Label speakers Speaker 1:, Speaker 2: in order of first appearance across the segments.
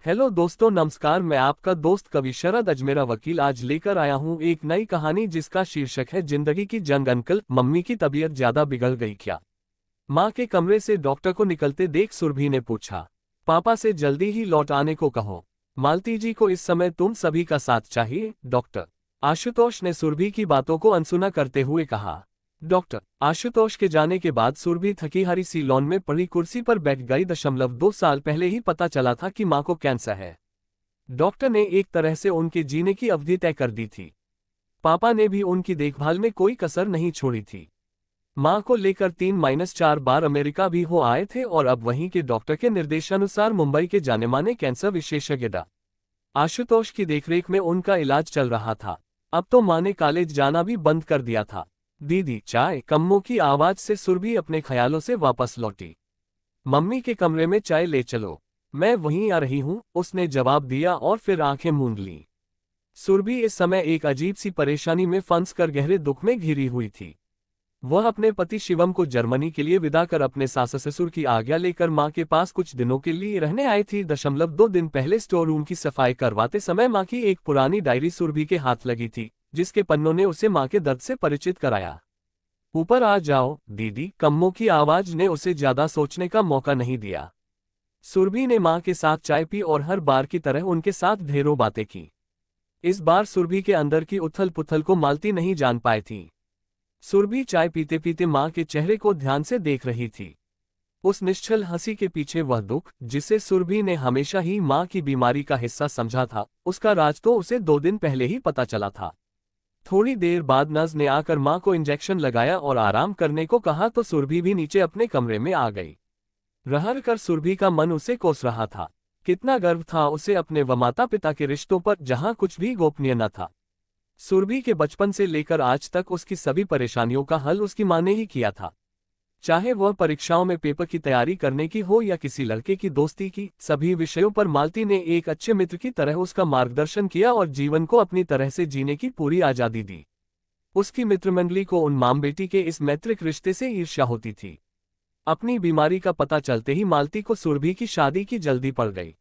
Speaker 1: Hello दोस्तों, नमस्कार। मैं आपका दोस्त कवि शरद अजमेरा वकील आज लेकर आया हूँ एक नई कहानी जिसका शीर्षक है जिंदगी की जंग। अंकल, मम्मी की तबीयत ज्यादा बिगड़ गई क्या? माँ के कमरे से डॉक्टर को निकलते देख सुरभि ने पूछा। पापा से जल्दी ही लौट आने को कहो। मालती जी को इस समय तुम सभी का साथ चाहिए, डॉक्टर आशुतोष ने सुरभि की बातों को अनसुना करते हुए कहा। डॉक्टर आशुतोष के जाने के बाद सुरभि थकी हारी सी लॉन में पड़ी कुर्सी पर बैठ गई। 2 साल पहले ही पता चला था कि मां को कैंसर है। डॉक्टर ने एक तरह से उनके जीने की अवधि तय कर दी थी। पापा ने भी उनकी देखभाल में कोई कसर नहीं छोड़ी थी। मां को लेकर 3-4 बार अमेरिका भी हो आए थे और अब वहीं के डॉक्टर के निर्देशानुसार मुंबई के जानेमाने कैंसर विशेषज्ञ डॉ आशुतोष की देखरेख में उनका इलाज चल रहा था। अब तो मां ने कॉलेज जाना भी बंद कर दिया था। दीदी, चाय? कम्मों की आवाज से सुरभि अपने ख्यालों से वापस लौटी। मम्मी के कमरे में चाय ले चलो, मैं वहीं आ रही हूं, उसने जवाब दिया और फिर आंखें मूंद लीं। सुरभि इस समय एक अजीब सी परेशानी में फंस कर गहरे दुख में घिरी हुई थी। वह अपने पति शिवम को जर्मनी के लिए विदा कर अपने सास ससुर की आज्ञा लेकर मां के पास कुछ दिनों के लिए रहने आई थी। 2 दिन पहले स्टोर रूम की सफाई करवाते समय मां की एक पुरानी डायरी सुरभि के हाथ लगी थी, जिसके पन्नों ने उसे मां के दर्द से परिचित कराया। ऊपर आ जाओ दीदी, कम्मों की आवाज ने उसे ज्यादा सोचने का मौका नहीं दिया। सुरभि ने मां के साथ चाय पी और हर बार की तरह उनके साथ ढेरों बातें की। इस बार सुरभि के अंदर की उथल पुथल को मालती नहीं जान पाई थी। सुरभि चाय पीते पीते मां के चेहरे को ध्यान से देख रही थी। उस निश्चल हंसी के पीछे वह दुख, जिसे सुरभि ने हमेशा ही मां की बीमारी का हिस्सा समझा था, उसका राज तो उसे 2 दिन पहले ही पता चला था। थोड़ी देर बाद नर्स ने आकर मां को इंजेक्शन लगाया और आराम करने को कहा तो सुरभि भी नीचे अपने कमरे में आ गई। रहर कर सुरभि का मन उसे कोस रहा था। कितना गर्व था उसे अपने व माता पिता के रिश्तों पर, जहां कुछ भी गोपनीय न था। सुरभि के बचपन से लेकर आज तक उसकी सभी परेशानियों का हल उसकी मां ने ही किया था। चाहे वह परीक्षाओं में पेपर की तैयारी करने की हो या किसी लड़के की दोस्ती की, सभी विषयों पर मालती ने एक अच्छे मित्र की तरह उसका मार्गदर्शन किया और जीवन को अपनी तरह से जीने की पूरी आजादी दी। उसकी मित्रमंडली को उन मां बेटी के इस मैत्रिक रिश्ते से ईर्ष्या होती थी। अपनी बीमारी का पता चलते ही मालती को सुरभि की शादी की जल्दी पड़ गई,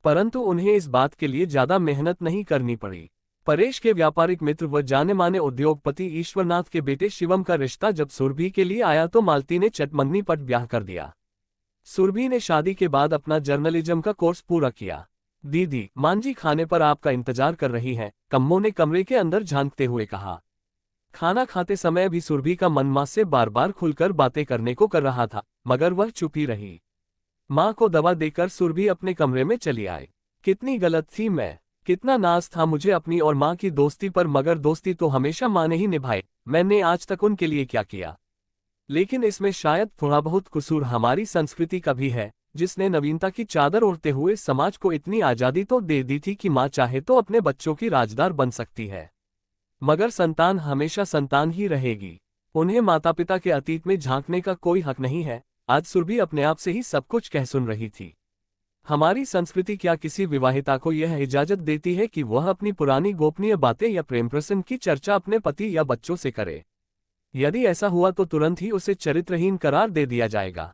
Speaker 1: परंतु उन्हें इस बात के लिए ज्यादा मेहनत नहीं करनी पड़ी। परेश के व्यापारिक मित्र व जाने माने उद्योगपति ईश्वरनाथ के बेटे शिवम का रिश्ता जब सुरभि के लिए आया तो मालती ने चटमंगनी पट ब्याह कर दिया। सुरभि ने शादी के बाद अपना जर्नलिज्म का कोर्स पूरा किया। दीदी, मांझी खाने पर आपका इंतजार कर रही हैं, कम्मों ने कमरे के अंदर झांकते हुए कहा। खाना खाते समय भी सुरभि का मन मां से बार बार खुलकर बातें करने को कर रहा था, मगर वह चुप ही रही। मां को दवा देकर सुरभि अपने कमरे में चली आई। कितनी गलत थी मैं, कितना नाज था मुझे अपनी और मां की दोस्ती पर, मगर दोस्ती तो हमेशा मां ने ही निभाई। मैंने आज तक उनके लिए क्या किया? लेकिन इसमें शायद थोड़ा बहुत कसूर हमारी संस्कृति का भी है, जिसने नवीनता की चादर ओढ़ते हुए समाज को इतनी आजादी तो दे दी थी कि मां चाहे तो अपने बच्चों की राजदार बन सकती है, मगर संतान हमेशा संतान ही रहेगी। उन्हें माता पिता के अतीत में झांकने का कोई हक नहीं है। आज सुरभि अपने आप से ही सब कुछ कह सुन रही थी। हमारी संस्कृति क्या किसी विवाहिता को यह इजाजत देती है कि वह अपनी पुरानी गोपनीय बातें या प्रेम प्रसंग की चर्चा अपने पति या बच्चों से करे? यदि ऐसा हुआ तो तुरंत ही उसे चरित्रहीन करार दे दिया जाएगा।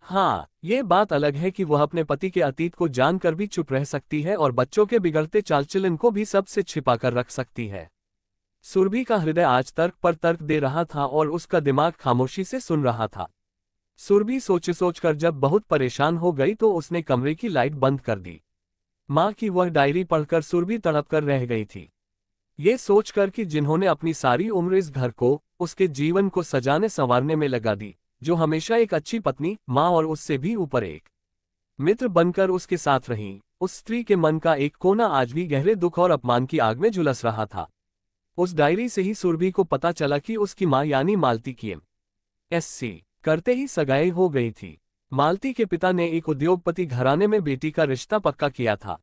Speaker 1: हाँ, ये बात अलग है कि वह अपने पति के अतीत को जानकर भी चुप रह सकती है और बच्चों के बिगड़ते चालचलन को भी सबसे छिपा कर रख सकती है। सुरभि का हृदय आज तर्क पर तर्क दे रहा था और उसका दिमाग खामोशी से सुन रहा था। सुरभि सोच कर जब बहुत परेशान हो गई तो उसने कमरे की लाइट बंद कर दी। मां की वह डायरी पढ़कर सुरभि तड़प कर रह गई थी, ये सोचकर कि जिन्होंने अपनी सारी उम्र इस घर को, उसके जीवन को सजाने संवारने में लगा दी, जो हमेशा एक अच्छी पत्नी, मां और उससे भी ऊपर एक मित्र बनकर उसके साथ रही, उस स्त्री के मन का एक कोना आज भी गहरे दुख और अपमान की आग में झुलस रहा था। उस डायरी से ही सुरभि को पता चला कि उसकी मां यानी मालती की एम.एससी करते ही सगाई हो गई थी। मालती के पिता ने एक उद्योगपति घराने में बेटी का रिश्ता पक्का किया था।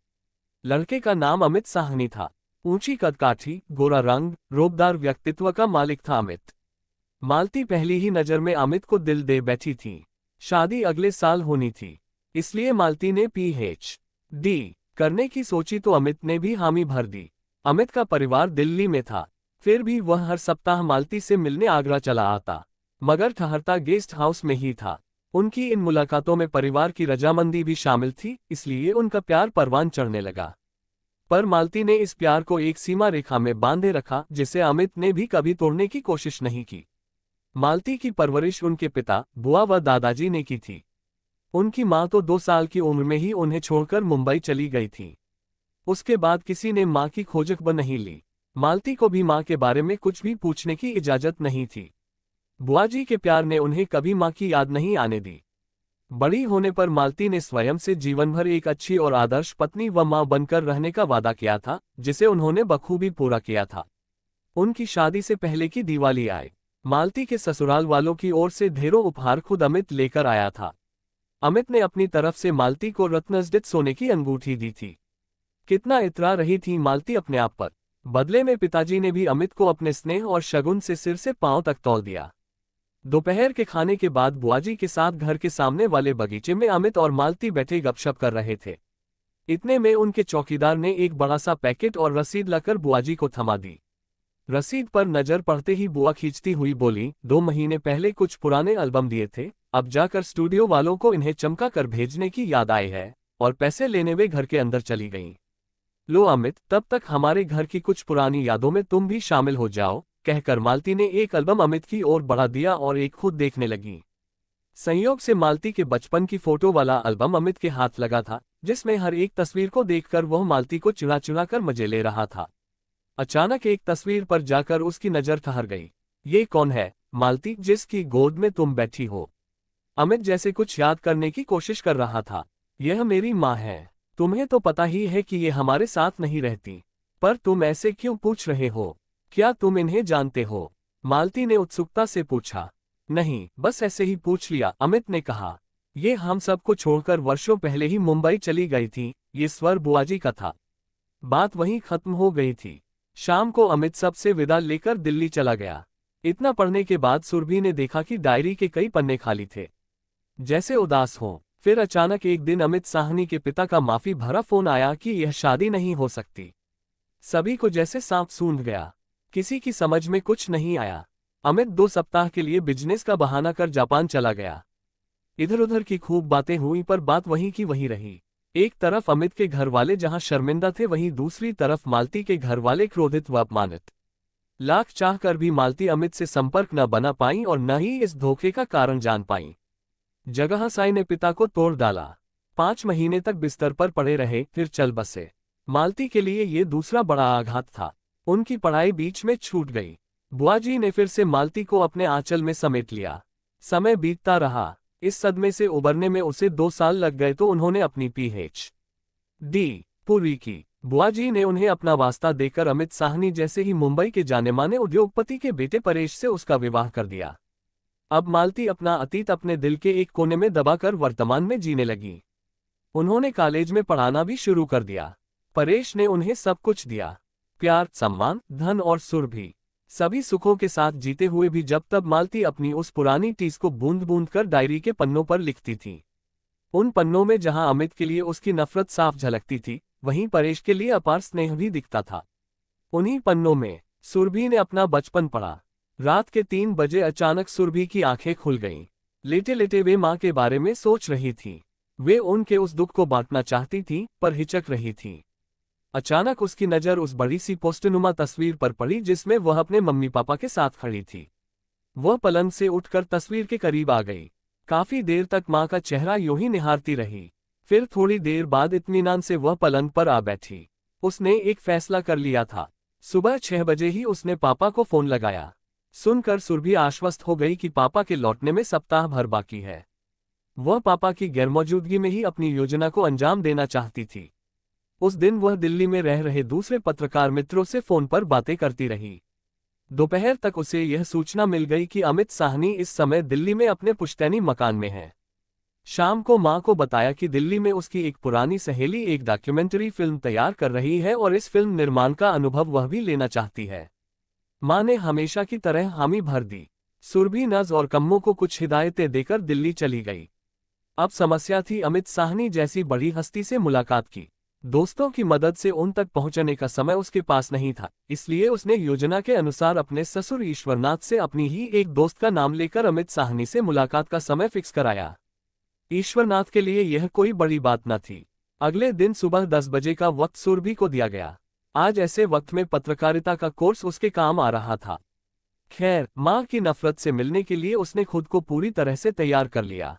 Speaker 1: लड़के का नाम अमित साहनी था। ऊंची कदकाठी, गोरा रंग, रोबदार व्यक्तित्व का मालिक था अमित। मालती पहली ही नजर में अमित को दिल दे बैठी थी। शादी अगले साल होनी थी, इसलिए मालती ने पीएचडी करने की सोची तो अमित ने भी हामी भर दी। अमित का परिवार दिल्ली में था, फिर भी वह हर सप्ताह मालती से मिलने आगरा चला आता, मगर ठहरता गेस्ट हाउस में ही था। उनकी इन मुलाकातों में परिवार की रजामंदी भी शामिल थी, इसलिए उनका प्यार परवान चढ़ने लगा। पर मालती ने इस प्यार को एक सीमा रेखा में बांधे रखा, जिसे अमित ने भी कभी तोड़ने की कोशिश नहीं की। मालती की परवरिश उनके पिता, बुआ व दादाजी ने की थी। उनकी माँ तो 2 साल की उम्र में ही उन्हें छोड़कर मुंबई चली गई थी। उसके बाद किसी ने माँ की खोजखबर नहीं ली। मालती को भी माँ के बारे में कुछ भी पूछने की इजाजत नहीं थी। बुआजी के प्यार ने उन्हें कभी माँ की याद नहीं आने दी। बड़ी होने पर मालती ने स्वयं से जीवन भर एक अच्छी और आदर्श पत्नी व माँ बनकर रहने का वादा किया था, जिसे उन्होंने बखूबी पूरा किया था। उनकी शादी से पहले की दिवाली आए, मालती के ससुराल वालों की ओर से ढेरों उपहार खुद अमित लेकर आया था। अमित ने अपनी तरफ से मालती को रत्नजडित सोने की अंगूठी दी थी। कितना इतरा रही थी मालती अपने आप पर। बदले में पिताजी ने भी अमित को अपने स्नेह और शगुन से सिर से पांव तक तौल दिया। दोपहर के खाने के बाद बुआजी के साथ घर के सामने वाले बगीचे में अमित और मालती बैठे गपशप कर रहे थे। इतने में उनके चौकीदार ने एक बड़ा सा पैकेट और रसीद लाकर बुआजी को थमा दी। रसीद पर नजर पड़ते ही बुआ खींचती हुई बोली, 2 महीने पहले कुछ पुराने एल्बम दिए थे, अब जाकर स्टूडियो वालों को इन्हें चमका कर भेजने की याद आई है, और पैसे लेने वे घर के अंदर चली गईं। लो अमित, तब तक हमारे घर की कुछ पुरानी यादों में तुम भी शामिल हो जाओ, कहकर मालती ने एक एल्बम अमित की ओर बढ़ा दिया और एक खुद देखने लगी। संयोग से मालती के बचपन की फोटो वाला एल्बम अमित के हाथ लगा था, जिसमें हर एक तस्वीर को देखकर वह मालती को चुरा चुरा कर मजे ले रहा था। अचानक एक तस्वीर पर जाकर उसकी नजर ठहर गई। ये कौन है मालती, जिसकी गोद में तुम बैठी हो? अमित जैसे कुछ याद करने की कोशिश कर रहा था। यह मेरी माँ है। तुम्हें तो पता ही है कि ये हमारे साथ नहीं रहती, पर तुम ऐसे क्यों पूछ रहे हो? क्या तुम इन्हें जानते हो? मालती ने उत्सुकता से पूछा। नहीं, बस ऐसे ही पूछ लिया, अमित ने कहा। ये हम सबको छोड़कर वर्षों पहले ही मुंबई चली गई थी। ये स्वर बुआजी का था। बात वहीं खत्म हो गई थी। शाम को अमित सबसे विदा लेकर दिल्ली चला गया। इतना पढ़ने के बाद सुरभि ने देखा कि डायरी के कई पन्ने खाली थे, जैसे उदास हो। फिर अचानक एक दिन अमित साहनी के पिता का माफी भरा फोन आया कि यह शादी नहीं हो सकती। सभी को जैसे सांप सूंघ गया। किसी की समझ में कुछ नहीं आया। अमित 2 सप्ताह के लिए बिजनेस का बहाना कर जापान चला गया। इधर उधर की खूब बातें हुई, पर बात वहीं की वहीं रही। एक तरफ अमित के घर वाले जहां शर्मिंदा थे, वहीं दूसरी तरफ मालती के घर वाले क्रोधित व अपमानित। लाख चाह कर भी मालती अमित से संपर्क न बना पाई और न ही इस धोखे का कारण जान पाई। जगह साई ने पिता को तोड़ डाला। 5 महीने तक बिस्तर पर पड़े रहे, फिर चल बसे। मालती के लिए ये दूसरा बड़ा आघात था। उनकी पढ़ाई बीच में छूट गई। बुआजी ने फिर से मालती को अपने आंचल में समेट लिया। समय बीतता रहा। इस सदमे से उबरने में उसे 2 साल लग गए तो उन्होंने अपनी PhD पूरी की। बुआजी ने उन्हें अपना वास्ता देकर अमित साहनी जैसे ही मुंबई के जाने-माने उद्योगपति के बेटे परेश से उसका विवाह कर दिया। अब मालती अपना अतीत अपने दिल के एक कोने में दबाकर वर्तमान में जीने लगी। उन्होंने कॉलेज में पढ़ाना भी शुरू कर दिया। परेश ने उन्हें सब कुछ दिया, प्यार, सम्मान, धन और सुरभि। सभी सुखों के साथ जीते हुए भी जब तब मालती अपनी उस पुरानी टीस को बूंद बूंद कर डायरी के पन्नों पर लिखती थी। उन पन्नों में जहां अमित के लिए उसकी नफरत साफ झलकती थी, वहीं परेश के लिए अपार स्नेह भी दिखता था। उन्हीं पन्नों में सुरभि ने अपना बचपन पढ़ा। रात के 3 बजे अचानक सुरभि की आंखें खुल गईं। लेटे लेटे वे माँ के बारे में सोच रही थी। वे उनके उस दुख को बांटना चाहती थी, पर हिचक रही थी। अचानक उसकी नज़र उस बड़ी सी पोस्टनुमा तस्वीर पर पड़ी, जिसमें वह अपने मम्मी पापा के साथ खड़ी थी। वह पलंग से उठकर तस्वीर के करीब आ गई। काफी देर तक माँ का चेहरा यूं ही निहारती रही। फिर थोड़ी देर बाद इत्मीनान से वह पलंग पर आ बैठी। उसने एक फैसला कर लिया था। सुबह 6 बजे ही उसने पापा को फोन लगाया। सुनकर सुरभि आश्वस्त हो गई कि पापा के लौटने में सप्ताह भर बाकी है। वह पापा की गैरमौजूदगी में ही अपनी योजना को अंजाम देना चाहती थी। उस दिन वह दिल्ली में रह रहे दूसरे पत्रकार मित्रों से फोन पर बातें करती रही। दोपहर तक उसे यह सूचना मिल गई कि अमित साहनी इस समय दिल्ली में अपने पुश्तैनी मकान में है। शाम को मां को बताया कि दिल्ली में उसकी एक पुरानी सहेली एक डॉक्यूमेंट्री फिल्म तैयार कर रही है और इस फिल्म निर्माण का अनुभव वह भी लेना चाहती है। मां ने हमेशा की तरह हामी भर दी। सुरभि नज और कम्मों को कुछ हिदायतें देकर दिल्ली चली गई। अब समस्या थी अमित साहनी जैसी बड़ी हस्ती से मुलाकात की। दोस्तों की मदद से उन तक पहुंचने का समय उसके पास नहीं था, इसलिए उसने योजना के अनुसार अपने ससुर ईश्वरनाथ से अपनी ही एक दोस्त का नाम लेकर अमित साहनी से मुलाकात का समय फिक्स कराया। ईश्वरनाथ के लिए यह कोई बड़ी बात न थी। अगले दिन सुबह 10 बजे का वक्त सुरभि को दिया गया। आज ऐसे वक्त में पत्रकारिता का कोर्स उसके काम आ रहा था। खैर, मां की नफरत से मिलने के लिए उसने खुद को पूरी तरह से तैयार कर लिया।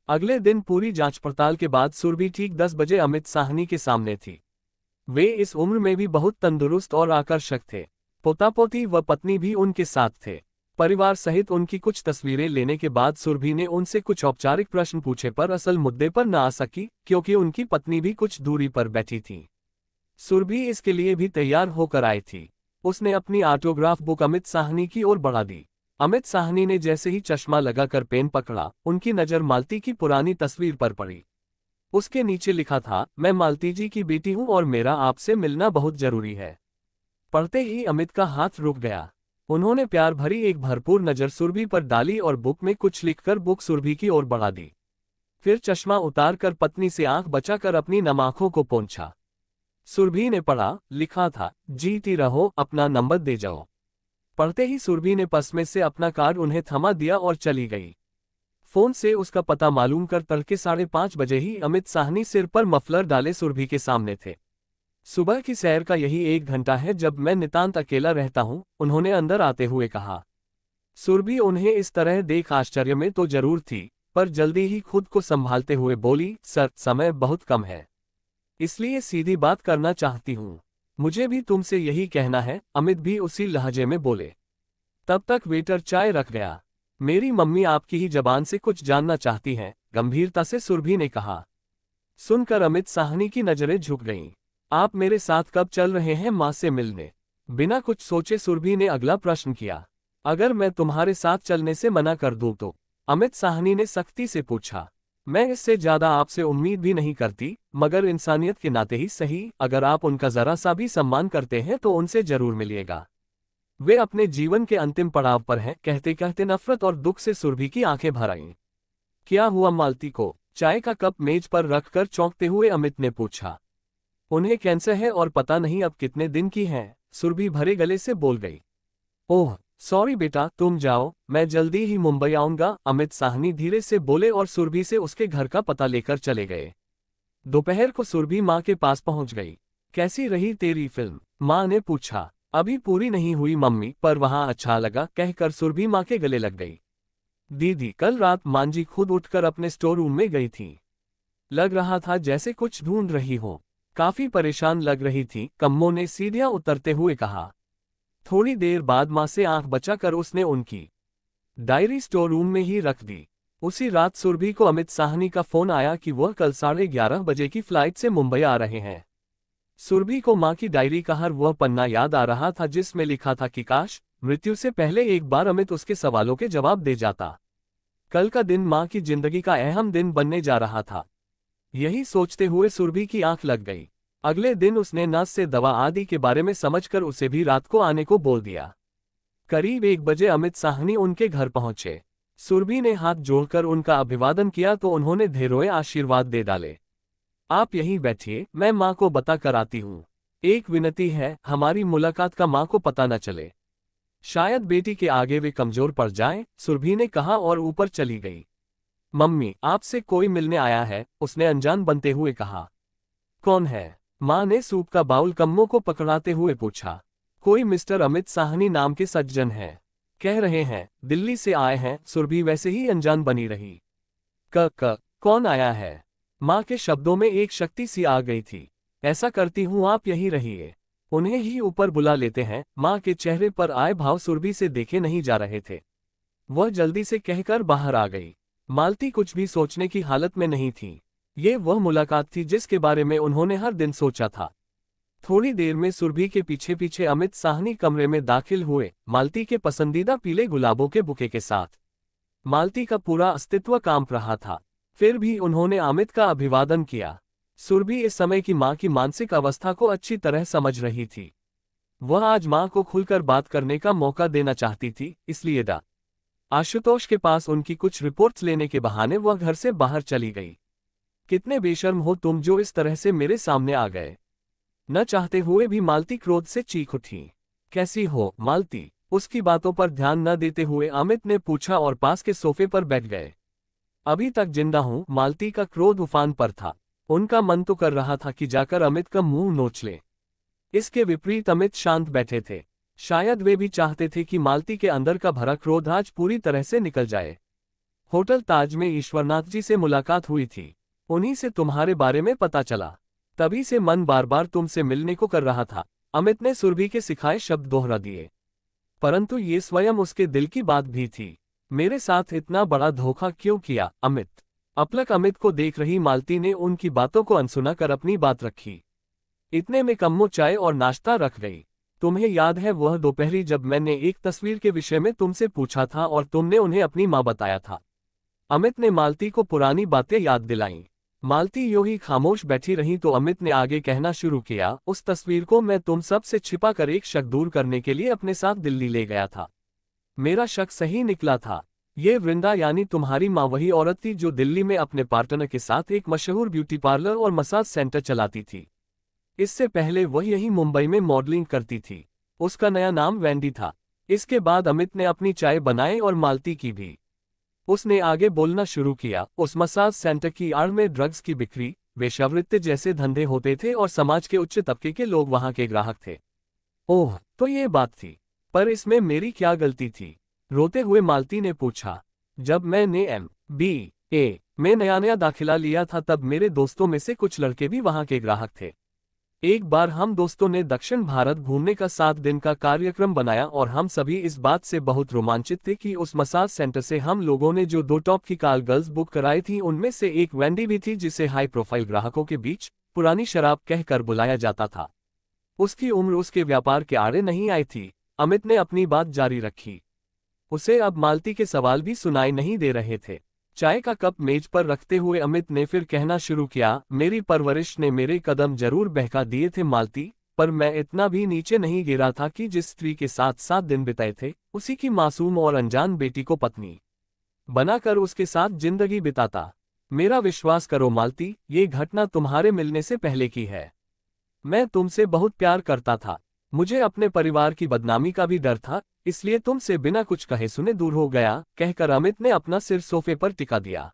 Speaker 1: अगले दिन पूरी जांच पड़ताल के बाद सुरभि ठीक 10 बजे अमित साहनी के सामने थी। वे इस उम्र में भी बहुत तंदुरुस्त और आकर्षक थे। पोता पोती व पत्नी भी उनके साथ थे। परिवार सहित उनकी कुछ तस्वीरें लेने के बाद सुरभि ने उनसे कुछ औपचारिक प्रश्न पूछे पर असल मुद्दे पर न आ सकी, क्योंकि उनकी पत्नी भी कुछ दूरी पर बैठी थी। सुरभि इसके लिए भी तैयार होकर आई थी। उसने अपनी ऑटोग्राफ बुक अमित साहनी की ओर बढ़ा दी। अमित साहनी ने जैसे ही चश्मा लगाकर पेन पकड़ा, उनकी नज़र मालती की पुरानी तस्वीर पर पड़ी। उसके नीचे लिखा था, मैं मालती जी की बेटी हूं और मेरा आपसे मिलना बहुत जरूरी है। पढ़ते ही अमित का हाथ रुक गया। उन्होंने प्यार भरी एक भरपूर नज़र सुरभि पर डाली और बुक में कुछ लिखकर बुक सुरभि की ओर बढ़ा दी। फिर चश्मा उतारकर पत्नी से आंख बचाकर अपनी नम आंखों को पोंछा। सुरभि ने पढ़ा, लिखा था, जीती रहो, अपना नंबर दे जाओ। पढ़ते ही सुरभि ने पर्स में से अपना कार्ड उन्हें थमा दिया और चली गई। फोन से उसका पता मालूम कर तड़के 5:30 बजे ही अमित साहनी सिर पर मफलर डाले सुरभि के सामने थे। सुबह की सैर का यही 1 घंटा है जब मैं नितांत अकेला रहता हूं, उन्होंने अंदर आते हुए कहा। सुरभि उन्हें इस तरह देख आश्चर्य में तो जरूर थी, पर जल्दी ही खुद को संभालते हुए बोली, सर, समय बहुत कम है, इसलिए सीधी बात करना चाहती हूं। मुझे भी तुमसे यही कहना है, अमित भी उसी लहजे में बोले। तब तक वेटर चाय रख गया। मेरी मम्मी आपकी ही जबान से कुछ जानना चाहती हैं, गंभीरता से सुरभि ने कहा। सुनकर अमित साहनी की नजरें झुक गईं। आप मेरे साथ कब चल रहे हैं मां से मिलने? बिना कुछ सोचे सुरभि ने अगला प्रश्न किया। अगर मैं तुम्हारे साथ चलने से मना कर दूं तो? अमित साहनी ने सख्ती से पूछा। मैं इससे ज्यादा आपसे उम्मीद भी नहीं करती, मगर इंसानियत के नाते ही सही, अगर आप उनका जरा सा भी सम्मान करते हैं तो उनसे जरूर मिलिएगा। वे अपने जीवन के अंतिम पड़ाव पर हैं, कहते कहते नफरत और दुख से सुरभि की आंखें भर आईं। क्या हुआ मालती को? चाय का कप मेज पर रखकर चौंकते हुए अमित ने पूछा। उन्हें कैंसर है और पता नहीं अब कितने दिन की हैं, सुरभि भरे गले से बोल गई। ओह सॉरी बेटा, तुम जाओ, मैं जल्दी ही मुंबई आऊंगा, अमित साहनी धीरे से बोले और सुरभि से उसके घर का पता लेकर चले गए। दोपहर को सुरभि माँ के पास पहुंच गई। कैसी रही तेरी फिल्म? माँ ने पूछा। अभी पूरी नहीं हुई मम्मी, पर वहां अच्छा लगा, कहकर सुरभि माँ के गले लग गई। दीदी, कल रात मांझी खुद उठकर अपने स्टोर रूम में गई थी। लग रहा था जैसे कुछ ढूंढ रही हो। काफी परेशान लग रही थी, कम्मो ने सीढ़ियां उतरते हुए कहा। थोड़ी देर बाद मां से आंख बचाकर उसने उनकी डायरी स्टोर रूम में ही रख दी। उसी रात सुरभि को अमित साहनी का फोन आया कि वह कल 11:30 बजे की फ्लाइट से मुंबई आ रहे हैं। सुरभि को मां की डायरी का हर वह पन्ना याद आ रहा था जिसमें लिखा था कि काश मृत्यु से पहले एक बार अमित उसके सवालों के जवाब दे जाता। कल का दिन मां की जिंदगी का अहम दिन बनने जा रहा था। यही सोचते हुए सुरभि की आंख लग गई। अगले दिन उसने नस से दवा आदि के बारे में समझकर उसे भी रात को आने को बोल दिया। करीब 1 बजे अमित साहनी उनके घर पहुंचे। सुरभि ने हाथ जोड़कर उनका अभिवादन किया तो उन्होंने ढेरों आशीर्वाद दे डाले। आप यहीं बैठिए, मैं माँ को बता कर आती हूँ। एक विनती है, हमारी मुलाकात का माँ को पता न चले। शायद बेटी के आगे वे कमजोर पड़ जाएं, सुरभि ने कहा और ऊपर चली गई। मम्मी, आपसे कोई मिलने आया है, उसने अनजान बनते हुए कहा। कौन है? माँ ने सूप का बाउल कम्मों को पकड़ाते हुए पूछा। कोई मिस्टर अमित साहनी नाम के सज्जन हैं। कह रहे हैं दिल्ली से आए हैं। सुरभि वैसे ही अनजान बनी रही। कौन आया है? माँ के शब्दों में एक शक्ति सी आ गई थी। ऐसा करती हूँ, आप यहीं रहिए, उन्हें ही ऊपर बुला लेते हैं। माँ के चेहरे पर आए भाव सुरभि से देखे नहीं जा रहे थे। वह जल्दी से कहकर बाहर आ गई। मालती कुछ भी सोचने की हालत में नहीं थी। ये वह मुलाकात थी जिसके बारे में उन्होंने हर दिन सोचा था। थोड़ी देर में सुरभि के पीछे पीछे अमित साहनी कमरे में दाखिल हुए, मालती के पसंदीदा पीले गुलाबों के बुके के साथ। मालती का पूरा अस्तित्व कांप रहा था, फिर भी उन्होंने अमित का अभिवादन किया। सुरभि इस समय की मां की मानसिक अवस्था को अच्छी तरह समझ रही थी। वह आज मां को खुलकर बात करने का मौका देना चाहती थी, इसलिए डा आशुतोष के पास उनकी कुछ रिपोर्ट्स लेने के बहाने वह घर से बाहर चली गई। कितने बेशर्म हो तुम जो इस तरह से मेरे सामने आ गए। न चाहते हुए भी मालती क्रोध से चीख उठी। कैसी हो मालती? उसकी बातों पर ध्यान न देते हुए अमित ने पूछा और पास के सोफे पर बैठ गए। अभी तक जिंदा हूं, मालती का क्रोध उफान पर था। उनका मन तो कर रहा था कि जाकर अमित का मुंह नोच ले। इसके विपरीत अमित शांत बैठे थे। शायद वे भी चाहते थे कि मालती के अंदर का भरा क्रोध आज पूरी तरह से निकल जाए। होटल ताज में ईश्वरनाथ जी से मुलाकात हुई थी। उन्हीं से तुम्हारे बारे में पता चला। तभी से मन बार बार तुमसे मिलने को कर रहा था। अमित ने सुरभि के सिखाए शब्द दोहरा दिए। परंतु ये स्वयं उसके दिल की बात भी थी। मेरे साथ इतना बड़ा धोखा क्यों किया अमित? अपलक अमित को देख रही मालती ने उनकी बातों को अनसुना कर अपनी बात रखी। इतने में कम्मो चाय और नाश्ता रख गई। तुम्हें याद है वह दोपहरी जब मैंने एक तस्वीर के विषय में तुमसे पूछा था और तुमने उन्हें अपनी मां बताया था? अमित ने मालती को पुरानी बातें याद दिलाईं। मालती यूं ही खामोश बैठी रही तो अमित ने आगे कहना शुरू किया, उस तस्वीर को मैं तुम सब से छिपा कर एक शक दूर करने के लिए अपने साथ दिल्ली ले गया था। मेरा शक सही निकला था। ये वृंदा यानी तुम्हारी मां वही औरत थी जो दिल्ली में अपने पार्टनर के साथ एक मशहूर ब्यूटी पार्लर और मसाज सेंटर चलाती थी। इससे पहले वह यही मुंबई में मॉडलिंग करती थी। उसका नया नाम वेंडी था। इसके बाद अमित ने अपनी चाय बनाई और मालती की भी। उसने आगे बोलना शुरू किया, उस मसाज सेंटर की आड़ में ड्रग्स की बिक्री, वेश्यावृत्ति जैसे धंधे होते थे और समाज के उच्च तबके के लोग वहां के ग्राहक थे। ओह, तो ये बात थी। पर इसमें मेरी क्या गलती थी? रोते हुए मालती ने पूछा। जब मैंने MBA में नया दाखिला लिया था तब मेरे दोस्तों में से कुछ लड़के भी वहां के ग्राहक थे। एक बार हम दोस्तों ने दक्षिण भारत घूमने का 7 दिन का कार्यक्रम बनाया और हम सभी इस बात से बहुत रोमांचित थे कि उस मसाज सेंटर से हम लोगों ने जो 2 टॉप की कॉल गर्ल्स बुक कराई थी उनमें से एक वेंडी भी थी जिसे हाई प्रोफाइल ग्राहकों के बीच पुरानी शराब कहकर बुलाया जाता था। उसकी उम्र उसके व्यापार के आड़े नहीं आई थी। अमित ने अपनी बात जारी रखी। उसे अब मालती के सवाल भी सुनाई नहीं दे रहे थे। चाय का कप मेज पर रखते हुए अमित ने फिर कहना शुरू किया, मेरी परवरिश ने मेरे कदम जरूर बहका दिए थे मालती, पर मैं इतना भी नीचे नहीं गिरा था कि जिस स्त्री के साथ 7 दिन बिताए थे उसी की मासूम और अनजान बेटी को पत्नी बनाकर उसके साथ जिंदगी बिताता। मेरा विश्वास करो मालती, ये घटना तुम्हारे मिलने से पहले की है। मैं तुमसे बहुत प्यार करता था। मुझे अपने परिवार की बदनामी का भी डर था, इसलिए तुमसे बिना कुछ कहे सुने दूर हो गया। कहकर अमित ने अपना सिर सोफे पर टिका दिया।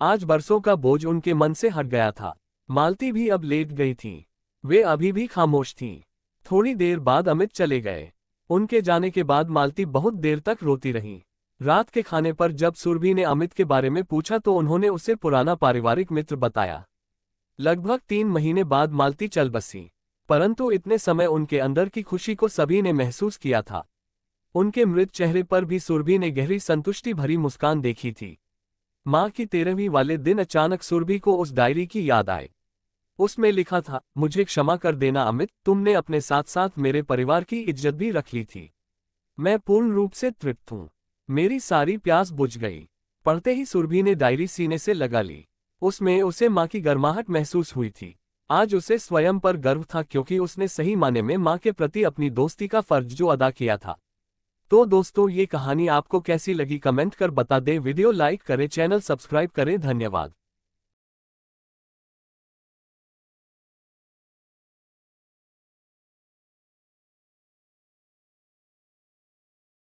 Speaker 1: आज बरसों का बोझ उनके मन से हट गया था। मालती भी अब लेट गई थी। वे अभी भी खामोश थीं। थोड़ी देर बाद अमित चले गए। उनके जाने के बाद मालती बहुत देर तक रोती रही। रात के खाने पर जब सुरभि ने अमित के बारे में पूछा तो उन्होंने उसे पुराना पारिवारिक मित्र बताया। लगभग 3 महीने बाद मालती चल बसी, परंतु इतने समय उनके अंदर की खुशी को सभी ने महसूस किया था। उनके मृत चेहरे पर भी सुरभि ने गहरी संतुष्टि भरी मुस्कान देखी थी। मां की 13वीं वाले दिन अचानक सुरभि को उस डायरी की याद आई। उसमें लिखा था, मुझे क्षमा कर देना अमित, तुमने अपने साथ साथ मेरे परिवार की इज्जत भी रख ली थी। मैं पूर्ण रूप से तृप्त हूं। मेरी सारी प्यास बुझ गई। पढ़ते ही सुरभि ने डायरी सीने से लगा ली। उसमें उसे मां की गर्माहट महसूस हुई थी। आज उसे स्वयं पर गर्व था क्योंकि उसने सही माने में मां के प्रति अपनी दोस्ती का फर्ज जो अदा किया था। तो दोस्तों, ये कहानी आपको कैसी लगी कमेंट कर बता दें। वीडियो लाइक करें, चैनल सब्सक्राइब करें। धन्यवाद।